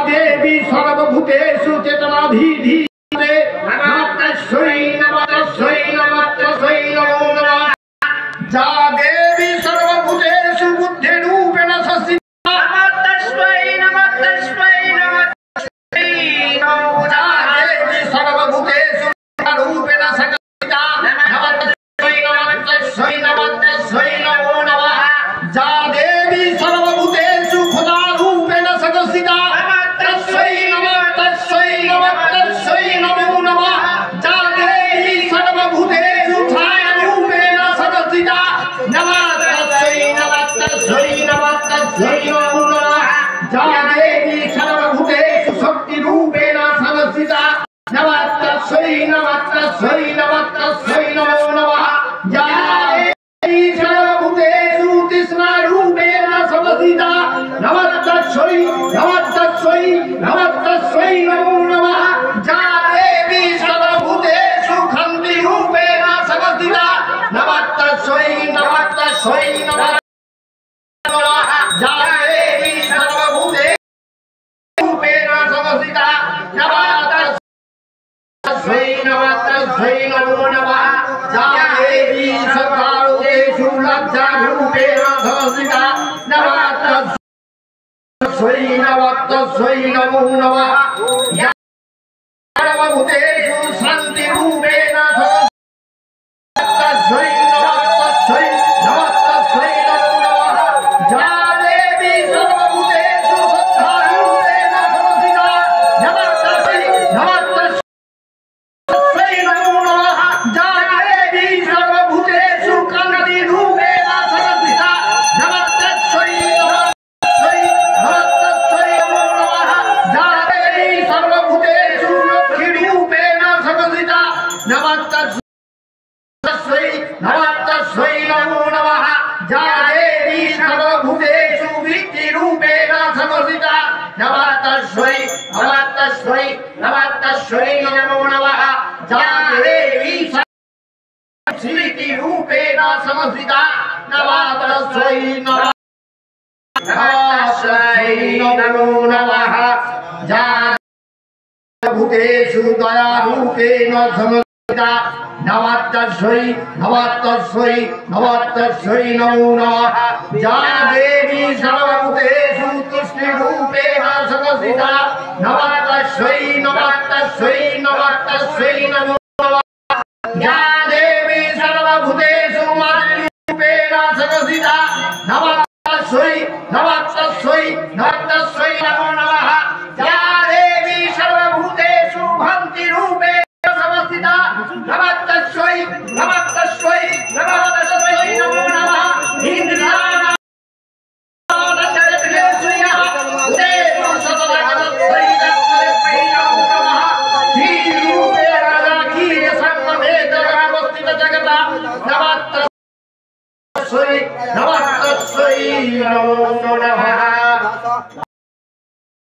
देवी सर्वभूतेषु चेतनाधीधीरे नमस्तस्यै नमस्तस्यै नमस्तस्यै नमो नमः जा देवी सर्वभूतेषु बुद्धिरूपेण संस्थिता नमस्तस्यै नमस्तस्यै नमस्तस्यै नमो जा देवी सर्वभूतेषु रूपेण संस्थिता नमस्तस्यै नमस्तस्यै नमस्तस्यै नमो नमः जा देवी सर्वभूतेषु खुदा रूपेण संस्थिता नमस्तस्यै नमस्तस्यै नमस्तस्यै नमो नमः जा देवी सर्वभूतेषु छाया रूपेण संस्थिता नमस्तस्यै नमस्तस्यै नमस्तस्यै नमो नमः जा देवी सर्वभूतेषु शक्ति रूपेण संस्थिता नमस्तस्यै नमस्तस्यै नमस्तस्यै नमो नमः जा देवी सर्वभूतेषु तृष्णा रूपेण संस्थिता नमस्तस्यै नमस्तस्यै नमस्तस्यै नमो नमः जा देवी सर्वभूतेषु खन्ति रूपेण संस्थिता नमस्तस्यै नमस्तस्यै नमः जा देवी सर्वभूतेषु रूपेण संस्थिता नमस्तस्यै नमस्तस्यै नमो नमः जा देवी सर्वभूतेषु लज्जा रूपेण संस्थिता नमस्तस्यै नमस्तस्यै नमो नमः या सर्वभूतेषु शान्ति रूपेण नमस्तस्यै नमस्तस्यै नमस्तस्यै नमो नमः जा देवी सर्वभूतेषु श्रद्धा रूपेण संस्थिता नमस्तस्यै नमस्तस्यै नमो नमः जा देवी सर्वभूतेषु कान्ति रूपेण संस्थिता नमस्तस्यै नमस्तस्यै नमस्तस्यै नमो नमः जा देवी सर्वभूतेषु लक्ष्मी रूपेण संस्थिता नमस्तस्यै नमस्तस्यै नमो नमः जा देवी सर्वभूतेषु वृत्ति रूपेण संस्थिता नमस्तस्यै नमस्तस्यै नमस्तस्यै नमो नमः जा देवी स्मृति रूपेण संस्थिता नमस्तस्यै नमस्तस्यै नमो नमः जा भूतेषु दया रूपेण संस्थिता नमस्तस्यै नमस्तस्यै नमस्तस्यै नमो नमः जा देवी सर्वभूतेषु तुष्टि रूपेण संस्थिता नमस्तस्यै नमस्तस्यै नमस्तस्यै नमो नमः जा देवी सर्वभूतेषु रूपेण संस्थिता नमस्तस्यै नमस्तस्यै नमस्तस्यै नमो नमः जा देवी सर्वभूतेषु भक्ति रूपेण संस्थिता नमस्तस्यै नमस्तस्यै नमस्तस्यै नमो नमः इंद्रियाणां नचरत्रेषुयः उदेषु सततगतस्यै तस्मै नमो नमः धीरूपेण राखीय सर्वभेदरावस्थित जगता नमस्तस्यै नमस्तस्यै नमो नमः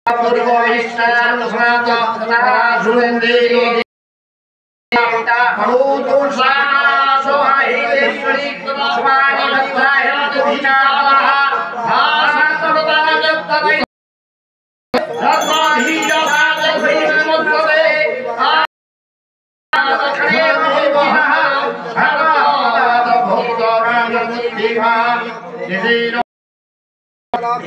पूर्वोहिष्ठान् सनातः सुरेन्द्रेयो भूतो सासोहायेश्वरी स्वामी भद्राय तुहिनामः भासतवदानजत्तवै रत्नाधीजसादसैनमुत्तवे आदखणे देवः हरभक्तराणमुत्तिभा निधीरो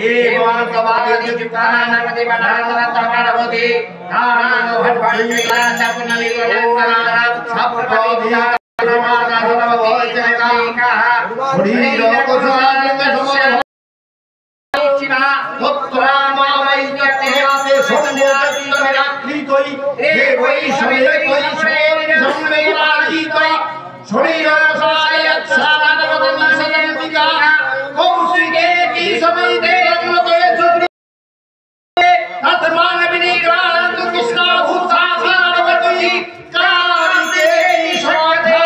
एवं कवादित्युक्तानामति पठानतमरवति नानो भट्टविलासपुनलिवनारा छपटोधिया नमानधनवोचनकालिका पुरीरो कुसुमालिंग समोचिना पुत्रामावैत्यतेहाते सोमोचतितमिराकृतोई देवै समेतोई संवेदाजीतो शरीरसायत्सानवदनि सदन्तिका कौशिकेति समेते रत्नते सुप्रिये तस्मान विनिक्रान्तु कृष्णा भूतासानवति कालिकेति शोधे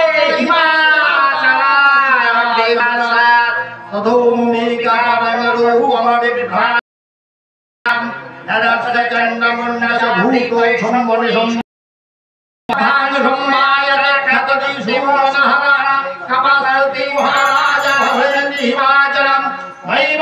हिमाचलादेवासा तथोम्निकारमरूपमविभ्राम् तदक्षचण्डमुन्नस भूतो सम्मनिसम् भानुसम्मायरक्षतति सुवर्णहर कपसति महाराज भजन्ति हिमाचलम् नैव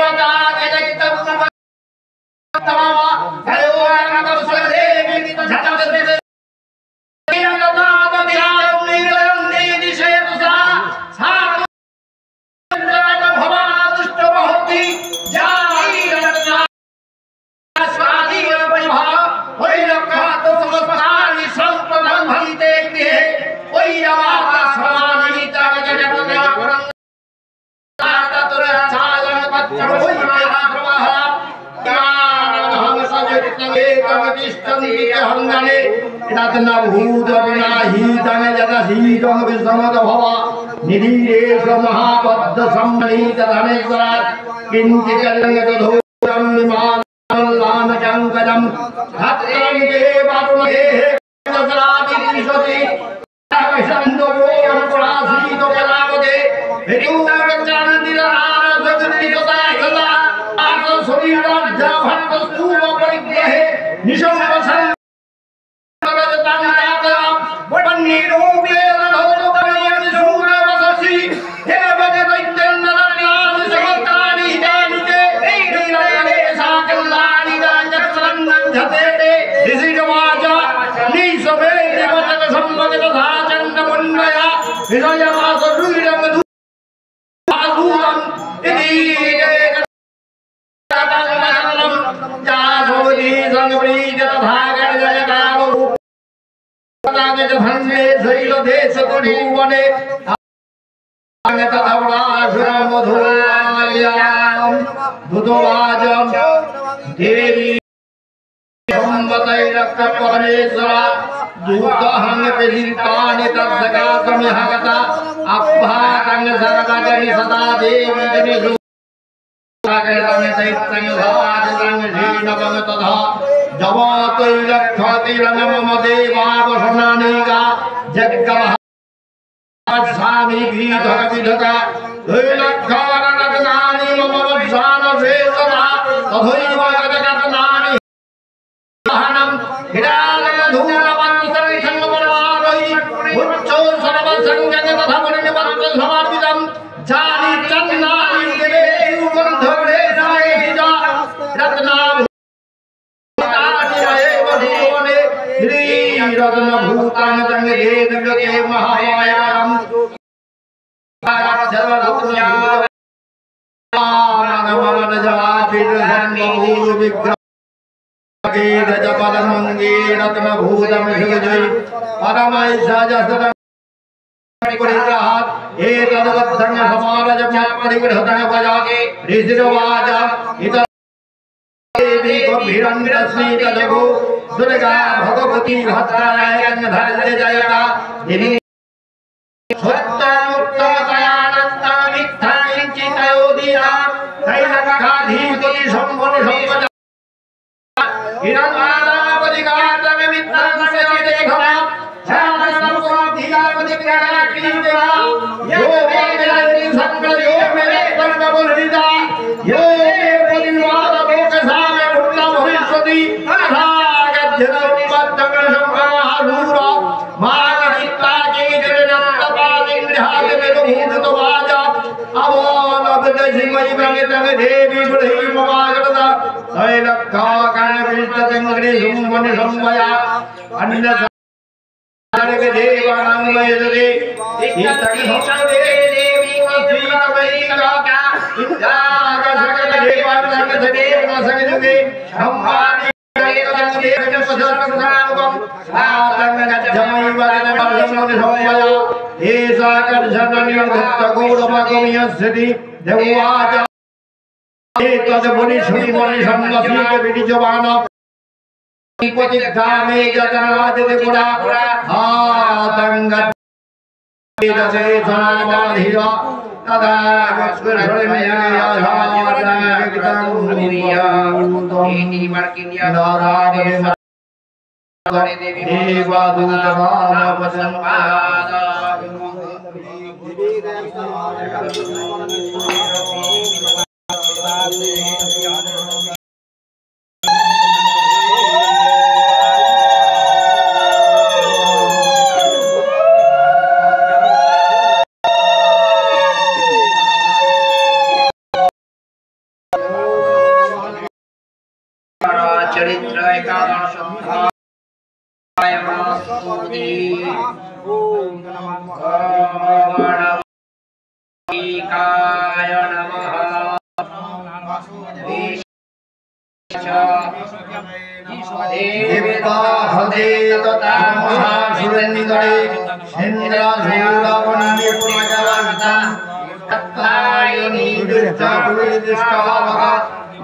चरित्र एकादश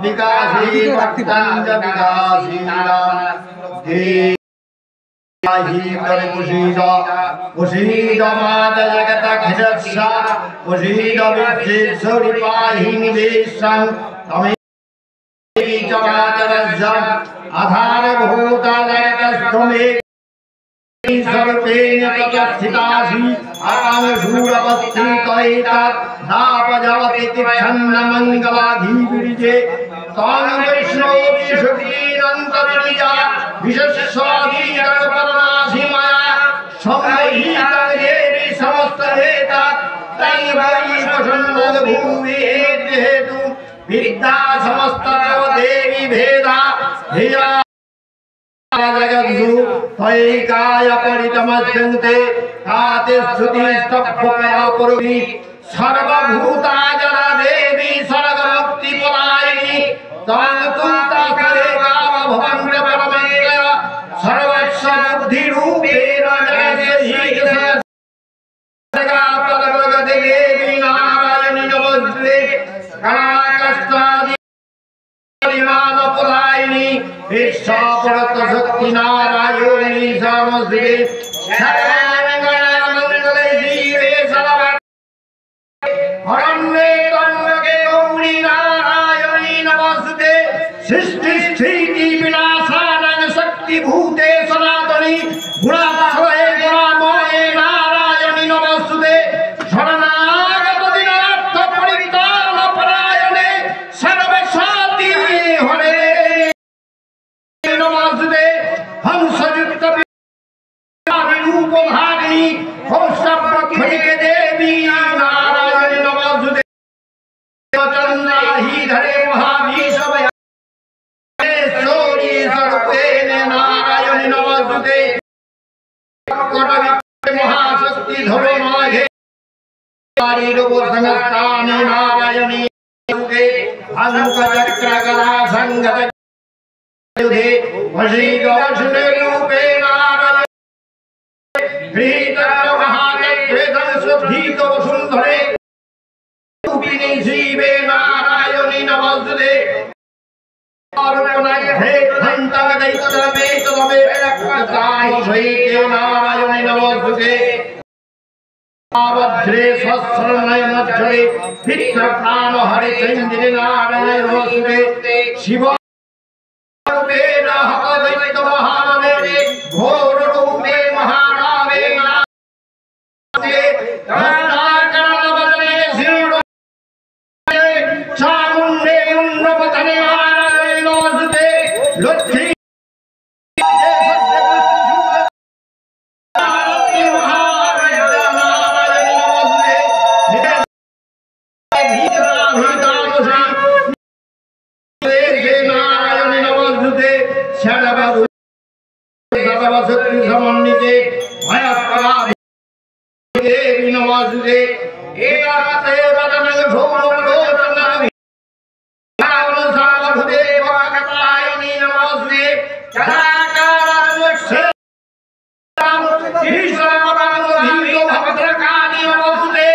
विकासी भक्तांज विकासी कुशीद माद जगत खिरस्सा कुशीद विद्येश्वरी पाहि निवेशं तमेवि चराचरज्जं आधारभूता जगतस्थमे सर्वेण ततस्थितासि आमशूरपत्रिकैतत् नापजवति तिच्छन्नमङ्गलाधिविरिजे तान् वैष्णवोऽभिषुकीरन्तर्निजा विशस्वादीरकपरमाधिमया संवहितं देवी समस्तवेदा तैवै प्रसन्नभूमिहेतु विद्या समस्तदेव देवी भेदा धिया जगद्गुरु तैकाय परितमस्यन्ते ताते स्तुतिस्तभ्यया पुरुषी सर्वभूता जना देवी सर्वमुक्तिपदायिनी तान्तुन्ताकरे कामभवन्त परमेश्वर सर्वस्व बुद्धिरूपेण जगस्य जगत्परमगति देवी नारायणी नमोस्तुते कलाकस्तादि परिमाणपदायिनी ईशापरत शक्ति नारायणी समस्ते सर्वमंगलमंगले जीवे सर्व हरण्ये तन्वके गौरी नारायणी नमस्ते सृष्टि स्थिति विनाशानंग शक्ति भूते सनातनी गुणाश्रये गुणामये नारायणी नमस्ते शरणागत दिनार्थ परित्राण परायणे सर्वशान्ति हरे नमस्ते हंसयुक्त रूप भागिनी हंसप्रखरिके देवी नारायण नमस्ते चंद्राही धरे महाभीषवयाश्वरी स्वरूपेण नारायण नमस्ते महाशक्ति धरो नागे रूप संस्थाने नारायणी अंक चक्र कला संगत युधे वशीकवशने रूपे नारायण भीतर महाचक्रेदं शुद्धीत वसुंधरे रूपिणी जीवे नारायणी नमस्ते आरुपनये धंतग दैतमे तमे रक्तसाई शैके नारायणी नमस्ते आवध्रे स्वस्त्रनय मध्यरे पित्र प्राण हरे चंद्र नारायण नमस्ते शिव रूपेण हतदैत महानवे घोर रूपे महानावे नास्ते रत्नाकरणवदने शिरो चामुण्डे मुण्डपतने नारायण नमस्ते लक्ष्मी सर्वशक्ति समन्विते भयप्रदाभि देवी नमस्ते एकाते वदनं भूमलोचनाभि सावभुते वागतायिनी नमस्ते चराकारानुष्ठे ईश्वरमनोधीयो भद्रकाली नमस्ते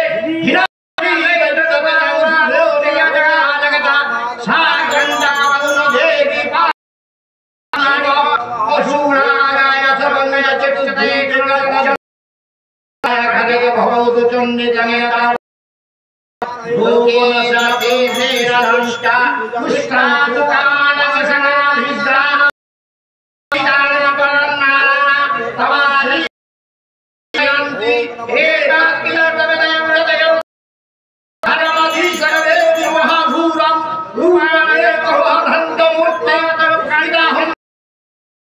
चंडी जंगेता लोकेशते शेषदुष्टा पुष्टा दुकानवसनाभिष्टा विधानपरन्नारायण तवाश्री यन्ति एताकिलतवेदयो धर्माधीशरदेव महाभूरं रूपाणे कवधन्तमूर्तेतव कालिदाहं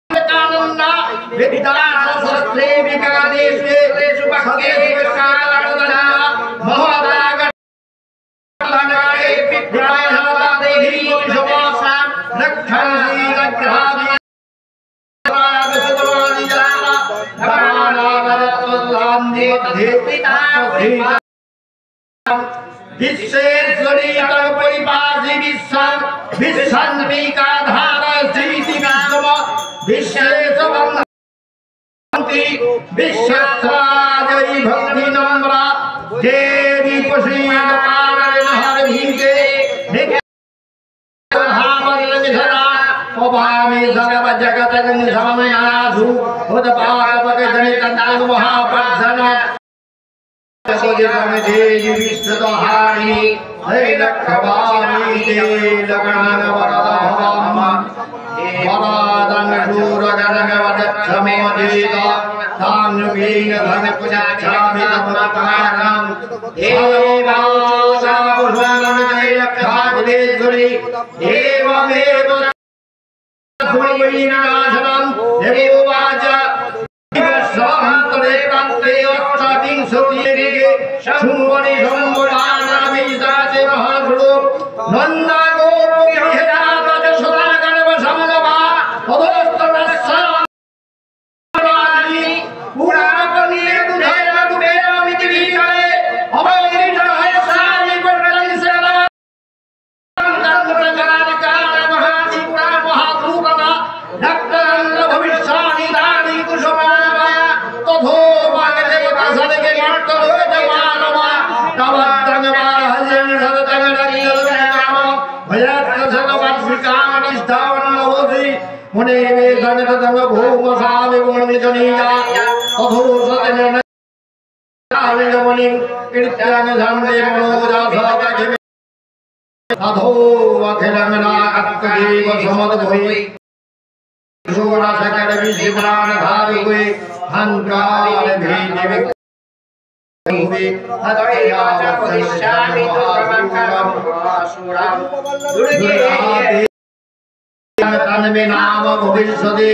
कानन्ना विद्यासस्त्रे विकादेशे तेषु भक्तेषु कालदना महदागत लनाये विद्यायः देहि विश्वासा रक्षासी विश्वेश्वरी परिपासी विश्वं विश्वन्विकाधार श्रीति विश्वम विश्वेशवन्ति विश्वस्राजयी भक्ति नम्रा देवी पश्चिमकारणहरभीते पवामि सर्व जगतं समयासु उदपादपगजनितं महापद्सन देवी विश्वदहारिणी हैलक्षवामी लग्नानवरदभवाम वरादनशूरगणगवदक्षमोदेत तान्वीन धनपुजाच्छामि तमकारणं देवासापुषामनिलक्षादिवेश्वरी एवमेव सुमवीनाशनं देवोवाच स्वाहन्तरे प्राप्ते अष्टाविंशतिगे शम्भुनि शम्भुवानाभिषाचे महागुरु नन्दागोपगिरिहराज सुदागणवसमलभा तदोस्तमस्सरानि पुराणपनीयदुधैरदुभेरमिति विकले अवैरिषहस्राणि वर्णनिसरा महाभूतना डक्टरन्द्र भविष्यानि दानि कुशमावा तथो वागदेवता सदके मार्तलो जमानवा तवद्दंगवा हजन सदतंगरनिलनाम भयत्सदवत्सिकामनिष्ठावन्नवसि मुने वे गणतंग भूमसामि गुणनिजनीया तथो सतन आविगमनि कीर्त्यानि धम्मे मनोजासदगिमे तथो अखिलंगना अत्तदेव समदभुइ सुगुणा सकल विश्वप्राण धारि हुए हंकार भेदे हुए हत्या वशिष्यामि दुर्गमकरं असुरं दुर्गे तन्मे नाम भविष्यति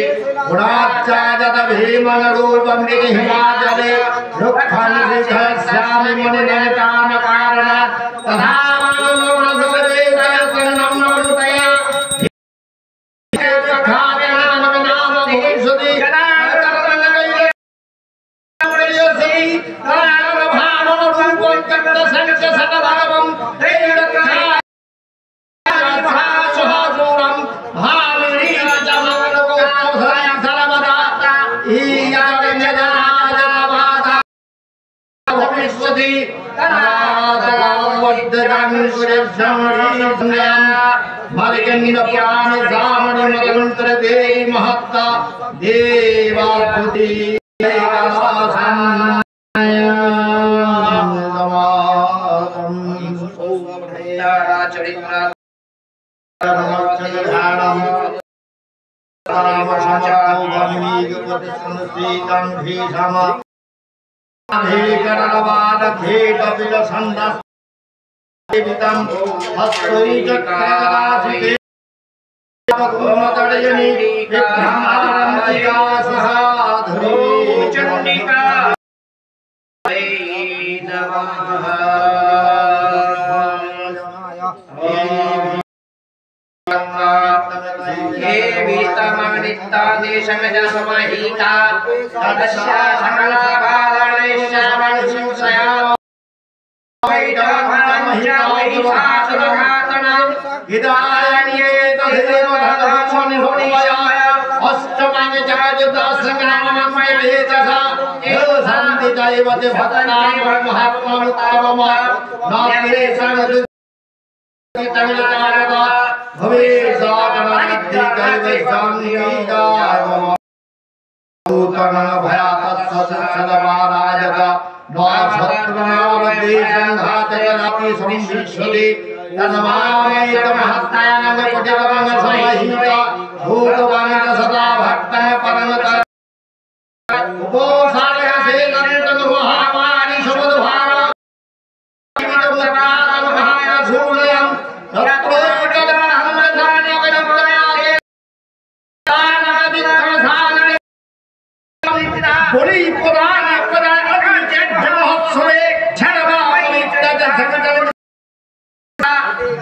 गुणाच्चादत भीमन रूपं हिमाचले रुक्खं सिद्धस्यामि मुनिनयतान कारण तथा महत्ता देवाभूति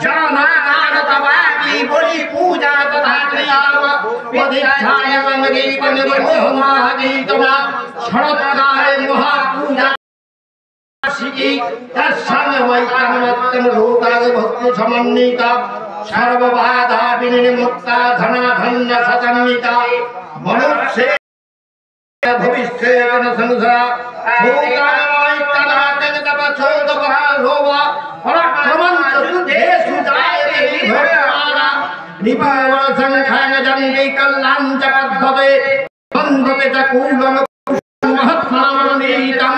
जाना बलि पूजा तथा क्रियाव पदिच्छाय मंगलीत निवृत्तमागीतमा शरत्काले महापूजा शिकी तत्संगमैकमत्तम रूपाग भक्ति समन्विता सर्वबाधा विनिर्मुक्ता धना धन्य सतन्विता मनुष्य भविष्येन संसार भूतानामैकनाथं तपच्छोदपहारोवा पराक्रमं चतुर्देषु जायते विभवाना निपावन संख्यान जन्मे कल्याण च पद्धते बन्धते च कूलं महत्मानीतं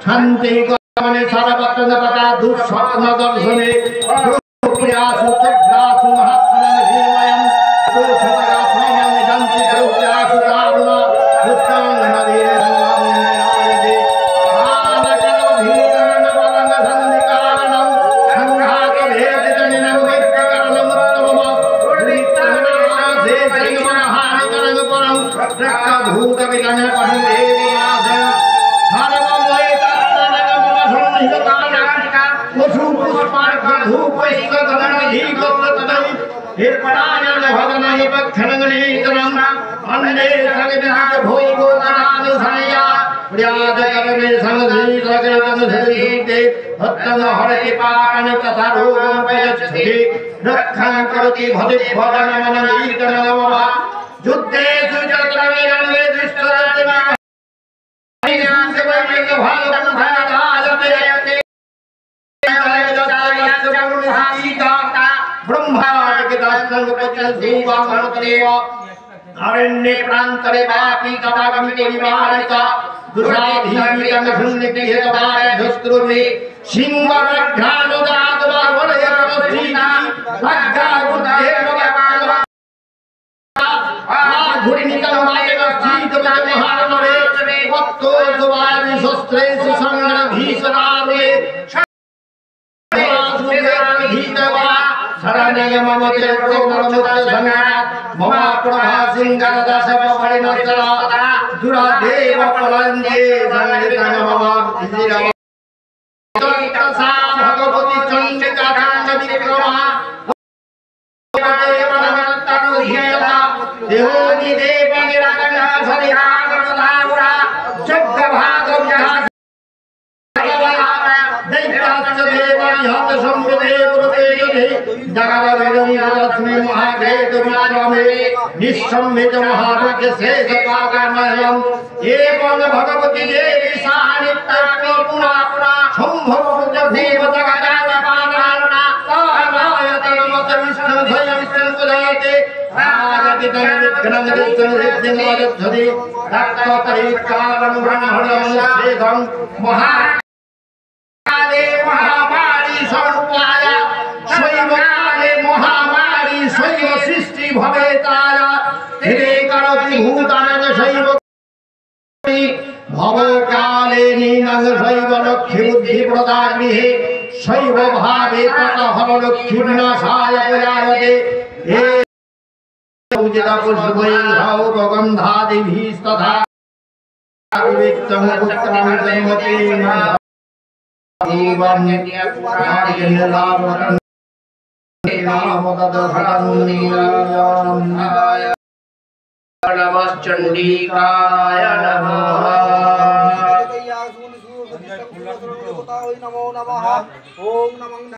छन्ते गमने सर्वत्र तथा दुःस्वप्न दर्शने प्रयासु चक्रासु महात्मनं हिमयं कोशतया स्वामं जन्ति प्रयासु दारुणा अरण्ये प्रांतरे वापी कवागमिते निवारिता दुराधीमितं भुन्निति हेतवाय धुस्त्रुमि सिंहरघ्रानुदातवा वलयकमस्थिता लग्गा गुद्धेव वकालवा घुरिनिकलमायवस्थित महारमरे वक्तो सुवारि शस्त्रेषु संग्रभीषणारे शरणय मम ममा प्रभा सिंहरदश परिणतरा दुरादेव पलंजे भगवती चंडिका विक्रमा देहोनि देव निरागना सरिहागुरा जगभागव्यः दैत्याश्च देवानि संवृदेव जगदविदस्मे महाग्रेत विक्रमे निःसंवित महारुद्र शेष पागमयम् एवं भगवती देवी सानित्यं पुनः संभव भीम जगदाय पादाना तानायतनमत विष्णु स्वयं संपुदाते आगति तन विघ्नं विष्णु सिद्धिं वदद्धि रक्तपरित्कारं ब्रह्मणं शेषं महाकाले महामारी स्वरूपाय स्वयंकाले महामारी स्वयं सृष्टि भवेताय धीरे करोति भूतानि शैव भवकाले नीनं शैव लक्ष्मी बुद्धि प्रदागृहे शैव भावे ततः लक्ष्मी विनाशाय प्रयायते हे पूजिता पुष्पैः गन्धादिभिस्तथा विविक्तं पुत्रं जन्मते एवं नित्यपुराणिलावतं नमश्चंडिकाय नमः नमो नमः ओम नमः